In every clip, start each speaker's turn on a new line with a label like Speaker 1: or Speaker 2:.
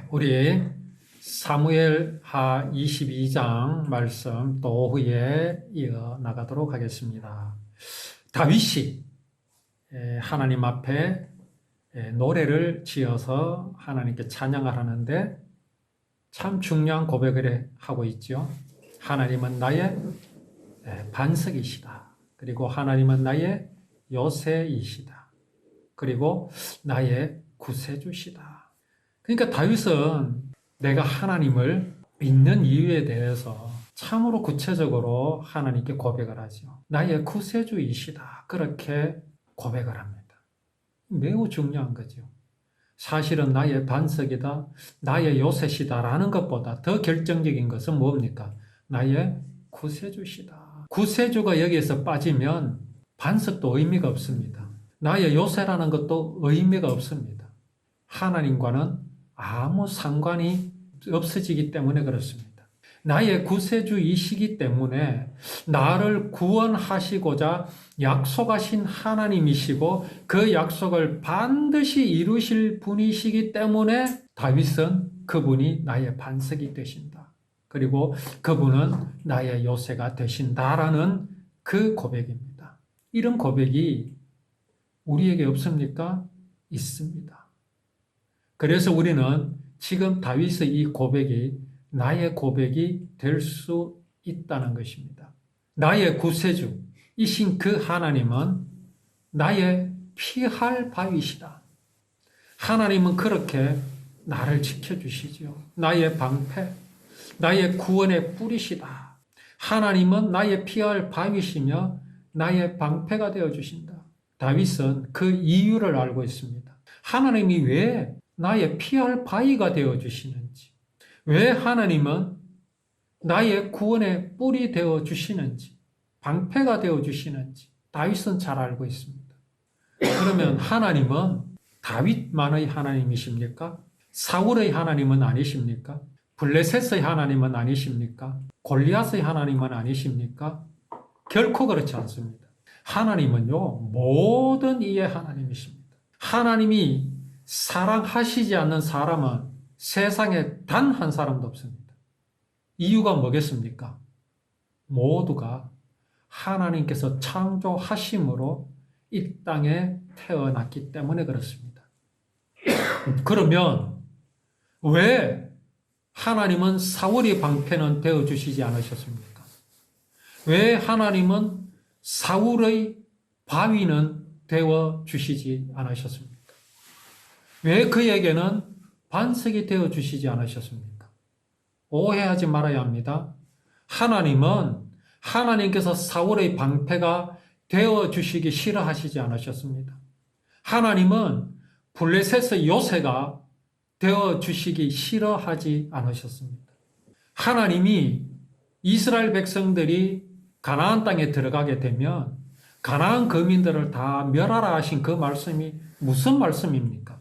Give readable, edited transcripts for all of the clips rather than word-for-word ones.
Speaker 1: 우리 사무엘하 22장 말씀 또 후에 이어 나가도록 하겠습니다. 다윗이 하나님 앞에 노래를 지어서 하나님께 찬양을 하는데 참 중요한 고백을 하고 있죠. 하나님은 나의 반석이시다. 그리고 하나님은 나의 요새이시다. 그리고 나의 구세주시다. 그러니까 다윗은 내가 하나님을 믿는 이유에 대해서 참으로 구체적으로 하나님께 고백을 하죠. 나의 구세주이시다. 그렇게 고백을 합니다. 매우 중요한 거죠. 사실은 나의 반석이다, 나의 요새시다라는 것보다 더 결정적인 것은 뭡니까? 나의 구세주시다. 구세주가 여기에서 빠지면 반석도 의미가 없습니다. 나의 요새라는 것도 의미가 없습니다. 하나님과는 아무 상관이 없어지기 때문에 그렇습니다. 나의 구세주이시기 때문에 나를 구원하시고자 약속하신 하나님이시고 그 약속을 반드시 이루실 분이시기 때문에 다윗은 그분이 나의 반석이 되신다. 그리고 그분은 나의 요새가 되신다라는 그 고백입니다. 이런 고백이 우리에게 없습니까? 있습니다. 그래서 우리는 지금 다윗의 이 고백이 나의 고백이 될 수 있다는 것입니다. 나의 구세주이신 그 하나님은 나의 피할 바위시다. 하나님은 그렇게 나를 지켜주시죠. 나의 방패, 나의 구원의 뿌리시다. 하나님은 나의 피할 바위시며 나의 방패가 되어주신다. 다윗은 그 이유를 알고 있습니다. 하나님이 왜 나의 피할 바위가 되어주시는지, 왜 하나님은 나의 구원의 뿔이 되어주시는지, 방패가 되어주시는지 다윗은 잘 알고 있습니다. 그러면 하나님은 다윗만의 하나님이십니까? 사울의 하나님은 아니십니까? 블레셋의 하나님은 아니십니까? 골리앗의 하나님은 아니십니까? 결코 그렇지 않습니다. 하나님은요, 모든 이의 하나님이십니다. 하나님이 사랑하시지 않는 사람은 세상에 단 한 사람도 없습니다. 이유가 뭐겠습니까? 모두가 하나님께서 창조하심으로 이 땅에 태어났기 때문에 그렇습니다. 그러면 왜 하나님은 사울의 방패는 되어주시지 않으셨습니까? 왜 하나님은 사울의 바위는 되어주시지 않으셨습니까? 왜 그에게는 반석이 되어주시지 않으셨습니까? 오해하지 말아야 합니다. 하나님께서 사울의 방패가 되어주시기 싫어하시지 않으셨습니다. 하나님은 블레셋의 요새가 되어주시기 싫어하지 않으셨습니다. 하나님이 이스라엘 백성들이 가나안 땅에 들어가게 되면 가나안 거민들을 다 멸하라 하신 그 말씀이 무슨 말씀입니까?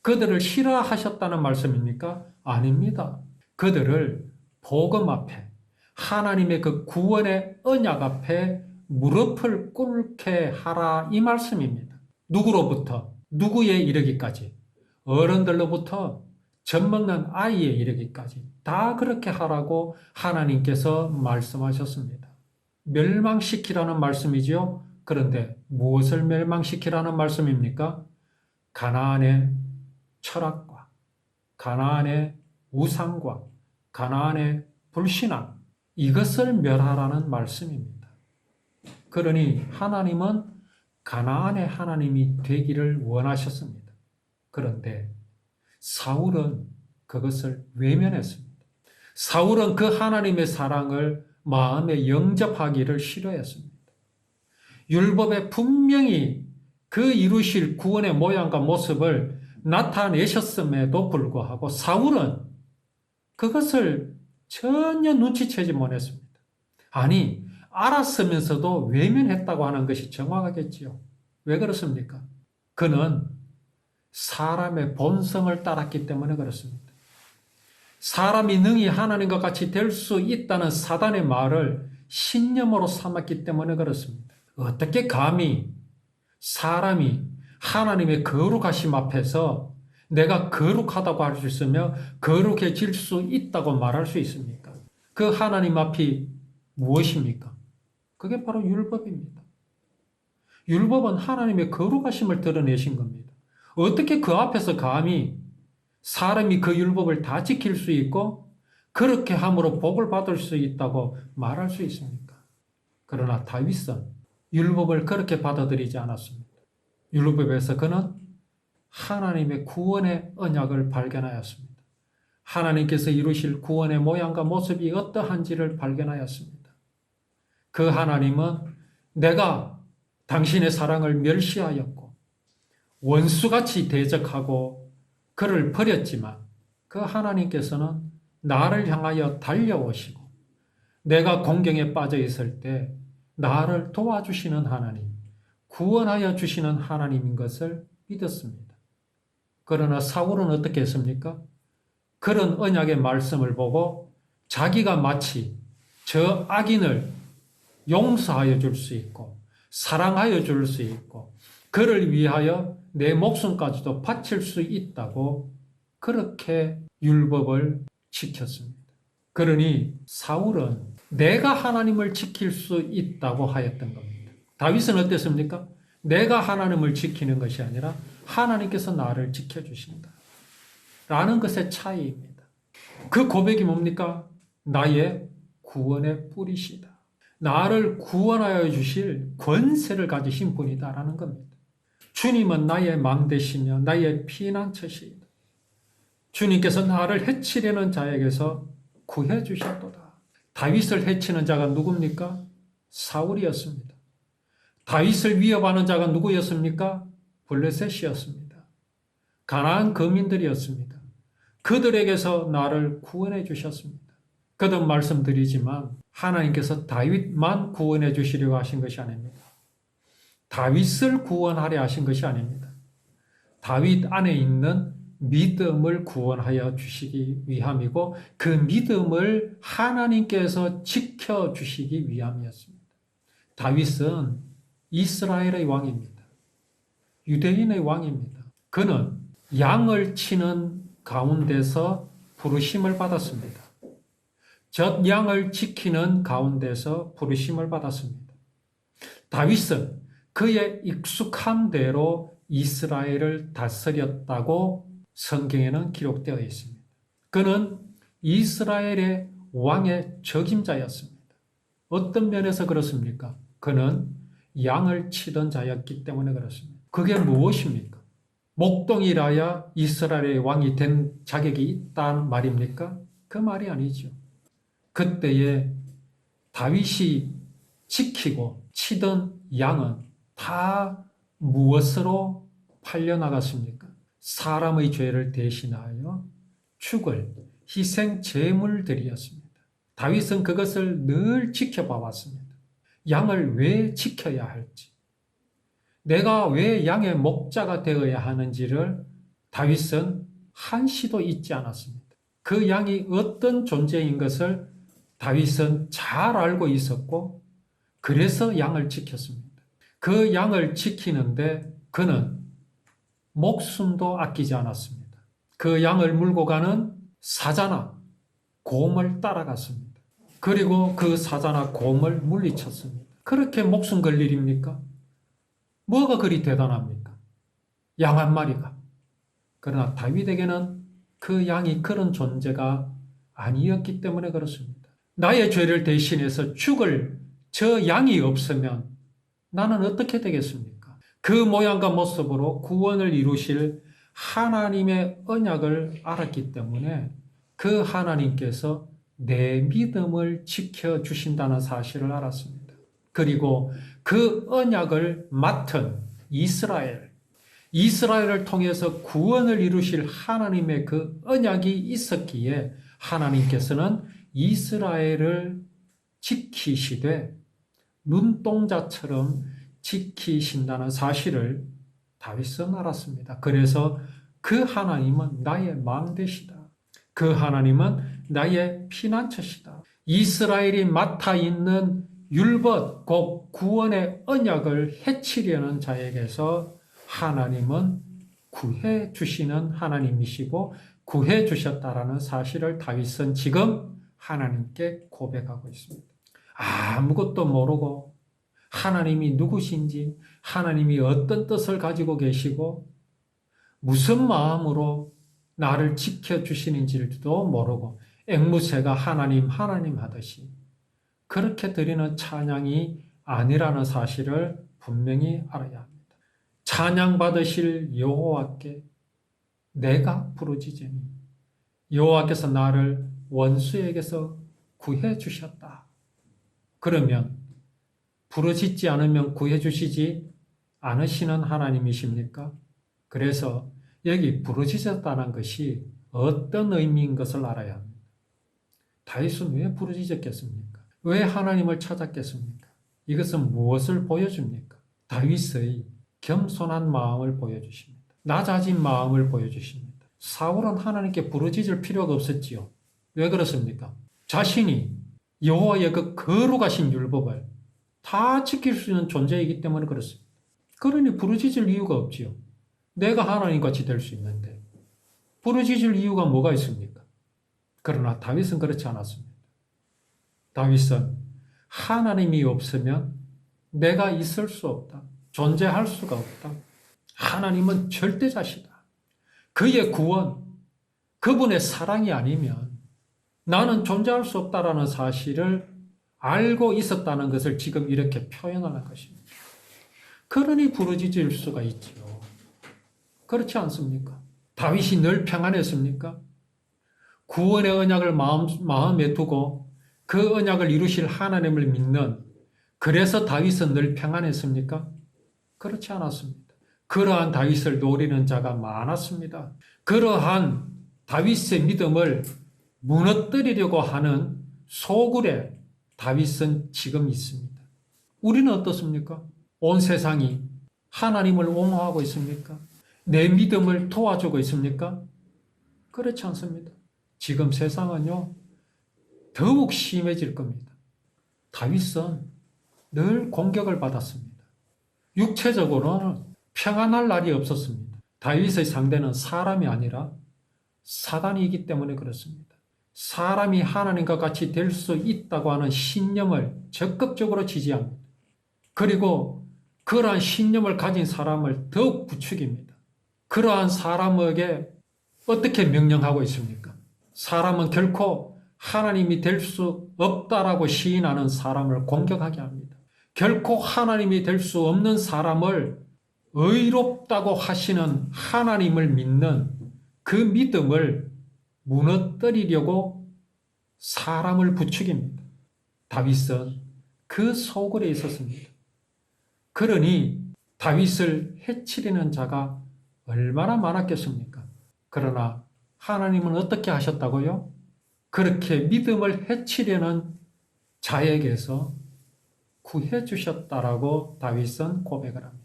Speaker 1: 그들을 싫어하셨다는 말씀입니까? 아닙니다. 그들을 복음 앞에, 하나님의 그 구원의 언약 앞에 무릎을 꿇게 하라 이 말씀입니다. 누구로부터? 누구에 이르기까지? 어른들로부터 젖 먹는 아이에 이르기까지 다 그렇게 하라고 하나님께서 말씀하셨습니다. 멸망시키라는 말씀이지요. 그런데 무엇을 멸망시키라는 말씀입니까? 가나안의 철학과 가나안의 우상과 가나안의 불신앙, 이것을 멸하라는 말씀입니다. 그러니 하나님은 가나안의 하나님이 되기를 원하셨습니다. 그런데 사울은 그것을 외면했습니다. 사울은 그 하나님의 사랑을 마음에 영접하기를 싫어했습니다. 율법에 분명히 그 이루실 구원의 모양과 모습을 나타내셨음에도 불구하고 사울은 그것을 전혀 눈치채지 못했습니다. 아니, 알았으면서도 외면했다고 하는 것이 정확하겠지요. 왜 그렇습니까? 그는 사람의 본성을 따랐기 때문에 그렇습니다. 사람이 능히 하나님과 같이 될 수 있다는 사단의 말을 신념으로 삼았기 때문에 그렇습니다. 어떻게 감히 사람이 하나님의 거룩하심 앞에서 내가 거룩하다고 할 수 있으며 거룩해질 수 있다고 말할 수 있습니까? 그 하나님 앞이 무엇입니까? 그게 바로 율법입니다. 율법은 하나님의 거룩하심을 드러내신 겁니다. 어떻게 그 앞에서 감히 사람이 그 율법을 다 지킬 수 있고 그렇게 함으로 복을 받을 수 있다고 말할 수 있습니까? 그러나 다윗은 율법을 그렇게 받아들이지 않았습니다. 율법에서 그는 하나님의 구원의 언약을 발견하였습니다. 하나님께서 이루실 구원의 모양과 모습이 어떠한지를 발견하였습니다. 그 하나님은 내가 당신의 사랑을 멸시하였고 원수같이 대적하고 그를 버렸지만 그 하나님께서는 나를 향하여 달려오시고 내가 공경에 빠져 있을 때 나를 도와주시는 하나님, 구원하여 주시는 하나님인 것을 믿었습니다. 그러나 사울은 어떻게 했습니까? 그런 언약의 말씀을 보고 자기가 마치 저 악인을 용서하여 줄 수 있고 사랑하여 줄 수 있고 그를 위하여 내 목숨까지도 바칠 수 있다고 그렇게 율법을 지켰습니다. 그러니 사울은 내가 하나님을 지킬 수 있다고 하였던 겁니다. 다윗은 어땠습니까? 내가 하나님을 지키는 것이 아니라 하나님께서 나를 지켜주신다 라는 것의 차이입니다. 그 고백이 뭡니까? 나의 구원의 뿌리시다. 나를 구원하여 주실 권세를 가지신 분이다라는 겁니다. 주님은 나의 망대시며 나의 피난처시이다. 주님께서 나를 해치려는 자에게서 구해 주셨도다. 다윗을 해치는 자가 누굽니까? 사울이었습니다. 다윗을 위협하는 자가 누구였습니까? 블레셋이었습니다. 가나안 거민들이었습니다. 그들에게서 나를 구원해 주셨습니다. 거듭 말씀드리지만 하나님께서 다윗만 구원해 주시려고 하신 것이 아닙니다. 다윗을 구원하려 하신 것이 아닙니다. 다윗 안에 있는 믿음을 구원하여 주시기 위함이고 그 믿음을 하나님께서 지켜주시기 위함이었습니다. 다윗은 이스라엘의 왕입니다. 유대인의 왕입니다. 그는 양을 치는 가운데서 부르심을 받았습니다. 젖 양을 지키는 가운데서 부르심을 받았습니다. 다윗은 그의 익숙한 대로 이스라엘을 다스렸다고 성경에는 기록되어 있습니다. 그는 이스라엘의 왕의 적임자였습니다. 어떤 면에서 그렇습니까? 그는 양을 치던 자였기 때문에 그렇습니다. 그게 무엇입니까? 목동이라야 이스라엘의 왕이 된 자격이 있다는 말입니까? 그 말이 아니죠. 그때에 다윗이 지키고 치던 양은 다 무엇으로 팔려나갔습니까? 사람의 죄를 대신하여 죽을 희생 제물들이었습니다. 다윗은 그것을 늘 지켜봐 왔습니다. 양을 왜 지켜야 할지, 내가 왜 양의 목자가 되어야 하는지를 다윗은 한시도 잊지 않았습니다. 그 양이 어떤 존재인 것을 다윗은 잘 알고 있었고 그래서 양을 지켰습니다. 그 양을 지키는데 그는 목숨도 아끼지 않았습니다. 그 양을 물고 가는 사자나 곰을 따라갔습니다. 그리고 그 사자나 곰을 물리쳤습니다. 그렇게 목숨 걸 일입니까? 뭐가 그리 대단합니까? 양 한 마리가. 그러나 다윗에게는 그 양이 그런 존재가 아니었기 때문에 그렇습니다. 나의 죄를 대신해서 죽을 저 양이 없으면 나는 어떻게 되겠습니까? 그 모양과 모습으로 구원을 이루실 하나님의 언약을 알았기 때문에 그 하나님께서 내 믿음을 지켜주신다는 사실을 알았습니다. 그리고 그 언약을 맡은 이스라엘을 통해서 구원을 이루실 하나님의 그 언약이 있었기에 하나님께서는 이스라엘을 지키시되 눈동자처럼 지키신다는 사실을 다윗은 알았습니다. 그래서 그 하나님은 나의 망대시다. 그 하나님은 나의 피난처시다. 이스라엘이 맡아 있는 율법, 곧 구원의 언약을 해치려는 자에게서 하나님은 구해 주시는 하나님이시고 구해 주셨다라는 사실을 다윗은 지금 하나님께 고백하고 있습니다. 아무것도 모르고 하나님이 누구신지, 하나님이 어떤 뜻을 가지고 계시고 무슨 마음으로 나를 지켜주시는지도 모르고 앵무새가 하나님 하나님 하듯이 그렇게 드리는 찬양이 아니라는 사실을 분명히 알아야 합니다. 찬양 받으실 여호와께 내가 부르짖으니 여호와께서 나를 원수에게서 구해 주셨다. 그러면 부르짖지 않으면 구해 주시지 않으시는 하나님이십니까? 그래서 여기 부르짖었다는 것이 어떤 의미인 것을 알아야 합니다. 다윗은 왜 부르짖었겠습니까? 왜 하나님을 찾았겠습니까? 이것은 무엇을 보여줍니까? 다윗의 겸손한 마음을 보여주십니다. 낮아진 마음을 보여주십니다. 사울은 하나님께 부르짖을 필요가 없었지요. 왜 그렇습니까? 자신이 여호와의 그 거룩하신 율법을 다 지킬 수 있는 존재이기 때문에 그렇습니다. 그러니 부르짖을 이유가 없지요. 내가 하나님같이 될 수 있는데 부르짖을 이유가 뭐가 있습니까? 그러나 다윗은 그렇지 않았습니다. 다윗은 하나님이 없으면 내가 있을 수 없다. 존재할 수가 없다. 하나님은 절대자시다. 그의 구원, 그분의 사랑이 아니면 나는 존재할 수 없다라는 사실을 알고 있었다는 것을 지금 이렇게 표현하는 것입니다. 그러니 부르짖을 수가 있지요. 그렇지 않습니까? 다윗이 늘 평안했습니까? 구원의 언약을 마음에 두고 그 언약을 이루실 하나님을 믿는, 그래서 다윗은 늘 평안했습니까? 그렇지 않았습니다. 그러한 다윗을 노리는 자가 많았습니다. 그러한 다윗의 믿음을 무너뜨리려고 하는 소굴에 다윗은 지금 있습니다. 우리는 어떻습니까? 온 세상이 하나님을 옹호하고 있습니까? 내 믿음을 도와주고 있습니까? 그렇지 않습니다. 지금 세상은요, 더욱 심해질 겁니다. 다윗은 늘 공격을 받았습니다. 육체적으로는 평안할 날이 없었습니다. 다윗의 상대는 사람이 아니라 사단이기 때문에 그렇습니다. 사람이 하나님과 같이 될 수 있다고 하는 신념을 적극적으로 지지합니다. 그리고 그러한 신념을 가진 사람을 더욱 부추깁니다. 그러한 사람에게 어떻게 명령하고 있습니까? 사람은 결코 하나님이 될 수 없다라고 시인하는 사람을 공격하게 합니다. 결코 하나님이 될 수 없는 사람을 의롭다고 하시는 하나님을 믿는 그 믿음을 무너뜨리려고 사람을 부추깁니다. 다윗은 그 소굴에 있었습니다. 그러니 다윗을 해치려는 자가 얼마나 많았겠습니까? 그러나 하나님은 어떻게 하셨다고요? 그렇게 믿음을 해치려는 자에게서 구해 주셨다라고 다윗은 고백을 합니다.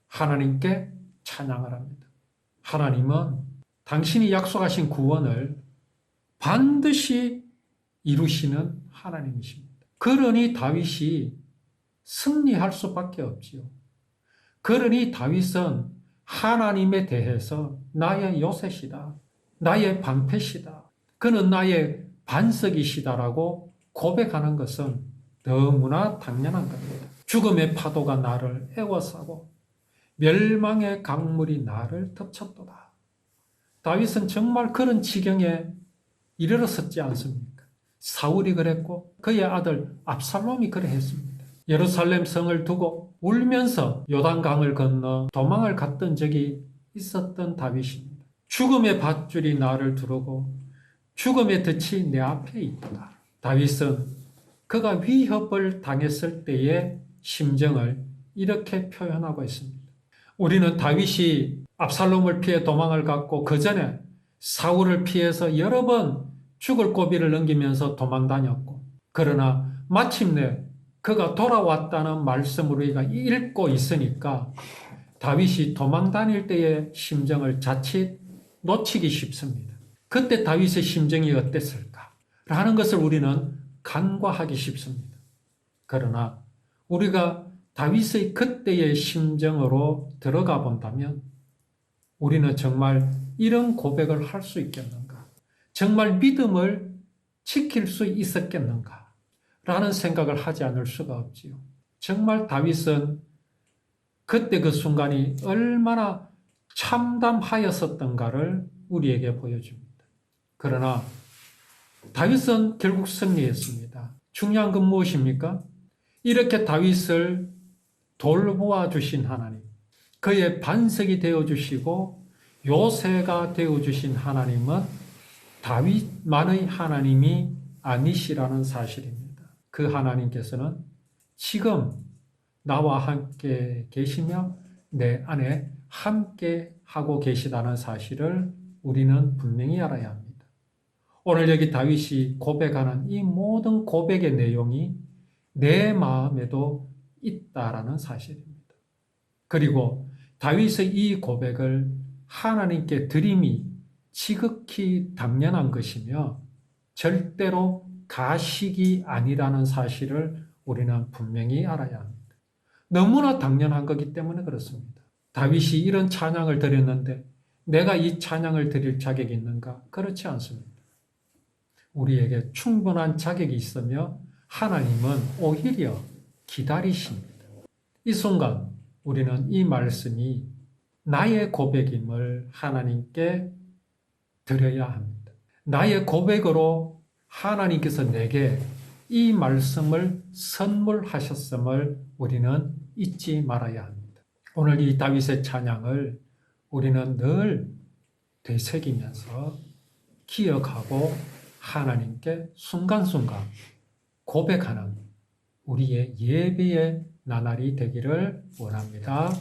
Speaker 1: 하나님께 찬양을 합니다. 하나님은 당신이 약속하신 구원을 반드시 이루시는 하나님이십니다. 그러니 다윗이 승리할 수밖에 없지요. 그러니 다윗은 하나님에 대해서 나의 요새시다, 나의 방패시다, 그는 나의 반석이시다라고 고백하는 것은 너무나 당연한 겁니다. 죽음의 파도가 나를 에워싸고 멸망의 강물이 나를 덮쳤도다. 다윗은 정말 그런 지경에 이르렀었지 않습니까? 사울이 그랬고 그의 아들 압살롬이 그랬습니다. 예루살렘 성을 두고 울면서 요단강을 건너 도망을 갔던 적이 있었던 다윗입니다. 죽음의 밧줄이 나를 두르고 죽음의 덫이 내 앞에 있다. 다윗은 그가 위협을 당했을 때의 심정을 이렇게 표현하고 있습니다. 우리는 다윗이 압살롬을 피해 도망을 갔고 그 전에 사울을 피해서 여러 번 죽을 고비를 넘기면서 도망 다녔고, 그러나 마침내 그가 돌아왔다는 말씀을 우리가 읽고 있으니까 다윗이 도망 다닐 때의 심정을 자칫 놓치기 쉽습니다. 그때 다윗의 심정이 어땠을까? 라는 것을 우리는 간과하기 쉽습니다. 그러나 우리가 다윗의 그때의 심정으로 들어가 본다면 우리는 정말 이런 고백을 할 수 있겠는가? 정말 믿음을 지킬 수 있었겠는가? 라는 생각을 하지 않을 수가 없지요. 정말 다윗은 그때 그 순간이 얼마나 참담하였었던가를 우리에게 보여줍니다. 그러나 다윗은 결국 승리했습니다. 중요한 건 무엇입니까? 이렇게 다윗을 돌보아 주신 하나님, 그의 반석이 되어주시고 요새가 되어주신 하나님은 다윗만의 하나님이 아니시라는 사실입니다. 그 하나님께서는 지금 나와 함께 계시며 내 안에 함께 하고 계시다는 사실을 우리는 분명히 알아야 합니다. 오늘 여기 다윗이 고백하는 이 모든 고백의 내용이 내 마음에도 있다라는 사실입니다. 그리고 다윗의 이 고백을 하나님께 드림이 지극히 당연한 것이며 절대로 가식이 아니라는 사실을 우리는 분명히 알아야 합니다. 너무나 당연한 거기 때문에 그렇습니다. 다윗이 이런 찬양을 드렸는데 내가 이 찬양을 드릴 자격이 있는가? 그렇지 않습니다. 우리에게 충분한 자격이 있으며 하나님은 오히려 기다리십니다. 이 순간 우리는 이 말씀이 나의 고백임을 하나님께 드려야 합니다. 나의 고백으로 하나님께서 내게 이 말씀을 선물하셨음을 우리는 잊지 말아야 합니다. 오늘 이 다윗의 찬양을 우리는 늘 되새기면서 기억하고 하나님께 순간순간 고백하는 우리의 예배의 나날이 되기를 원합니다.